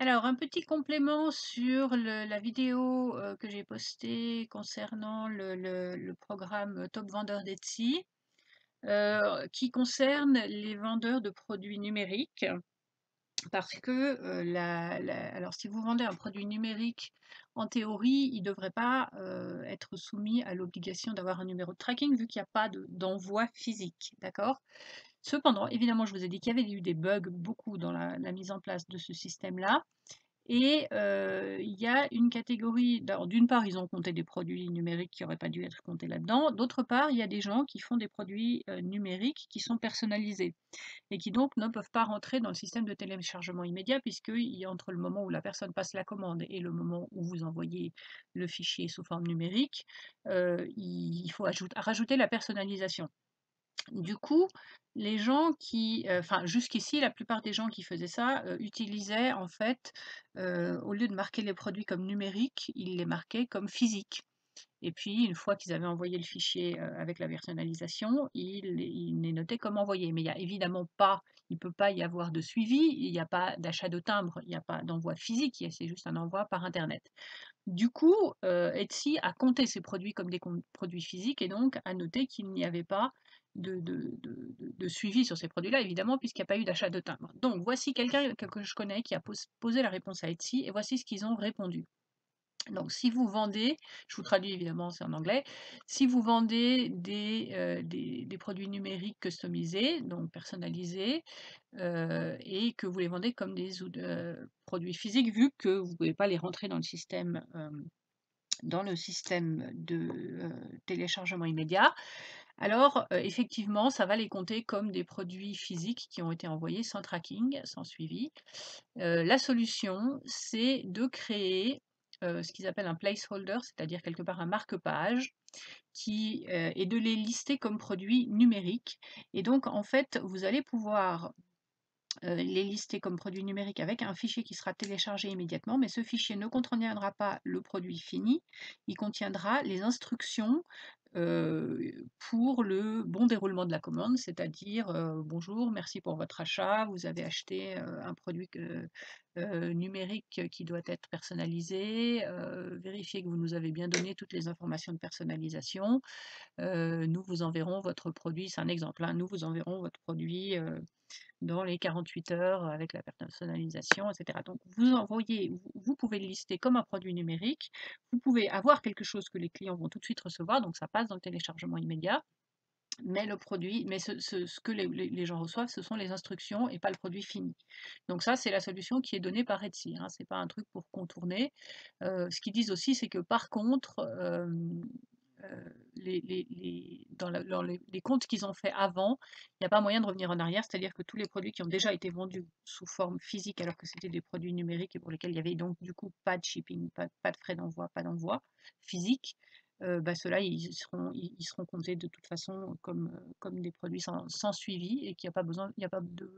Alors, un petit complément sur la vidéo que j'ai postée concernant le programme Top Vendeur d'Etsy, qui concerne les vendeurs de produits numériques. Parce que alors, si vous vendez un produit numérique, en théorie, il ne devrait pas être soumis à l'obligation d'avoir un numéro de tracking vu qu'il n'y a pas d'envoi physique. D'accord? Cependant, évidemment, je vous ai dit qu'il y avait eu des bugs beaucoup dans la mise en place de ce système-là. Et il y a une catégorie alors d'une part, ils ont compté des produits numériques qui n'auraient pas dû être comptés là-dedans. D'autre part, il y a des gens qui font des produits, numériques qui sont personnalisés et qui donc ne peuvent pas rentrer dans le système de téléchargement immédiat puisqu'il y a entre le moment où la personne passe la commande et le moment où vous envoyez le fichier sous forme numérique, il faut rajouter la personnalisation. Du coup, les gens qui, enfin jusqu'ici, la plupart des gens qui faisaient ça, utilisaient en fait, au lieu de marquer les produits comme numériques, ils les marquaient comme physiques. Et puis une fois qu'ils avaient envoyé le fichier, avec la personnalisation, ils les notaient comme envoyé. Mais il y a évidemment pas il ne peut pas y avoir de suivi, il n'y a pas d'achat de timbre, il n'y a pas d'envoi physique, c'est juste un envoi par internet. Du coup, Etsy a compté ces produits comme des produits physiques et donc a noté qu'il n'y avait pas de suivi sur ces produits-là, évidemment, puisqu'il n'y a pas eu d'achat de timbre. Donc voici quelqu'un que je connais qui a posé la réponse à Etsy et voici ce qu'ils ont répondu. Donc si vous vendez, je vous traduis évidemment, c'est en anglais, si vous vendez des produits numériques customisés, donc personnalisés, et que vous les vendez comme des produits physiques, vu que vous ne pouvez pas les rentrer dans le système de téléchargement immédiat, alors effectivement, ça va les compter comme des produits physiques qui ont été envoyés sans tracking, sans suivi. La solution, c'est de créer ce qu'ils appellent un placeholder, c'est-à-dire quelque part un marque-page, et de les lister comme produits numériques. Et donc, en fait, vous allez pouvoir les lister comme produits numériques avec un fichier qui sera téléchargé immédiatement, mais ce fichier ne contiendra pas le produit fini, il contiendra les instructions pour le bon déroulement de la commande, c'est-à-dire bonjour, merci pour votre achat, vous avez acheté un produit numérique qui doit être personnalisé, vérifiez que vous nous avez bien donné toutes les informations de personnalisation, nous vous enverrons votre produit, c'est un exemple, hein, nous vous enverrons votre produit dans les 48 heures avec la personnalisation, etc. Donc vous pouvez le lister comme un produit numérique, vous pouvez avoir quelque chose que les clients vont tout de suite recevoir, donc ça passe dans le téléchargement immédiat, mais le produit, mais ce que les gens reçoivent, ce sont les instructions et pas le produit fini. Donc ça, c'est la solution qui est donnée par Etsy, hein, c'est pas un truc pour contourner. Ce qu'ils disent aussi, c'est que par contre, dans les comptes qu'ils ont fait avant, il n'y a pas moyen de revenir en arrière, c'est-à-dire que tous les produits qui ont déjà été vendus sous forme physique alors que c'était des produits numériques et pour lesquels il y avait donc du coup pas de shipping, pas de frais d'envoi, pas d'envoi physique, bah, ceux-là ils seront comptés de toute façon comme des produits sans suivi et qu'il n'y a pas besoin, il n'y a pas de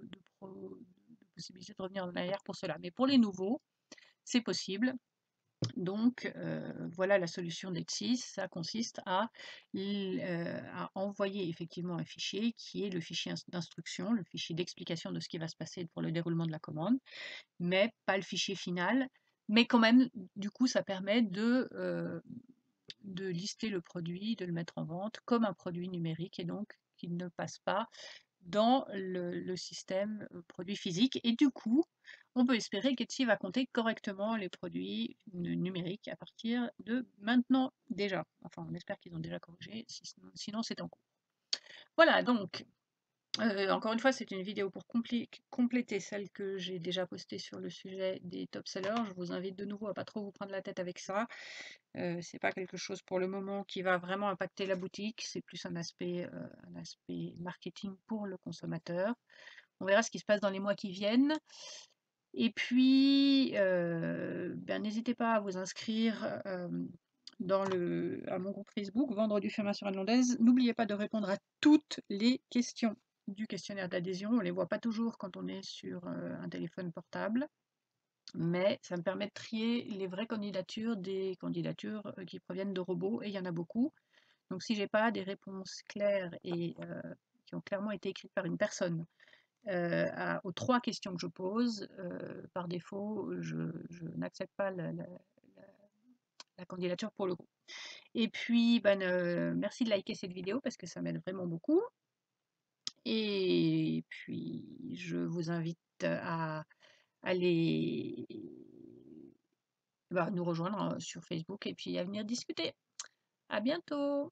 possibilité de revenir en arrière pour cela. Mais pour les nouveaux, c'est possible. Donc, voilà la solution d'Etsy, ça consiste à envoyer effectivement un fichier qui est le fichier d'instruction, le fichier d'explication de ce qui va se passer pour le déroulement de la commande, mais pas le fichier final. Mais quand même, du coup, ça permet de lister le produit, de le mettre en vente comme un produit numérique et donc qu'il ne passe pas dans le système produit physique. Et du coup, on peut espérer qu'Etsy va compter correctement les produits numériques à partir de maintenant déjà. Enfin, on espère qu'ils ont déjà corrigé, sinon c'est en cours. Voilà, donc encore une fois, c'est une vidéo pour compléter celle que j'ai déjà postée sur le sujet des top sellers. Je vous invite de nouveau à pas trop vous prendre la tête avec ça. C'est pas quelque chose pour le moment qui va vraiment impacter la boutique, c'est plus un aspect marketing pour le consommateur. On verra ce qui se passe dans les mois qui viennent. Et puis, ben, n'hésitez pas à vous inscrire à mon groupe Facebook, Vendre du Fermat sur Irlandaise. N'oubliez pas de répondre à toutes les questions du questionnaire d'adhésion. On ne les voit pas toujours quand on est sur un téléphone portable, mais ça me permet de trier les vraies candidatures des candidatures qui proviennent de robots, et il y en a beaucoup. Donc si j'ai pas des réponses claires et qui ont clairement été écrites par une personne aux 3 questions que je pose. Par défaut, je n'accepte pas la candidature pour le groupe. Et puis, ben, merci de liker cette vidéo parce que ça m'aide vraiment beaucoup. Et puis, je vous invite à aller bah, nous rejoindre sur Facebook et puis à venir discuter. À bientôt!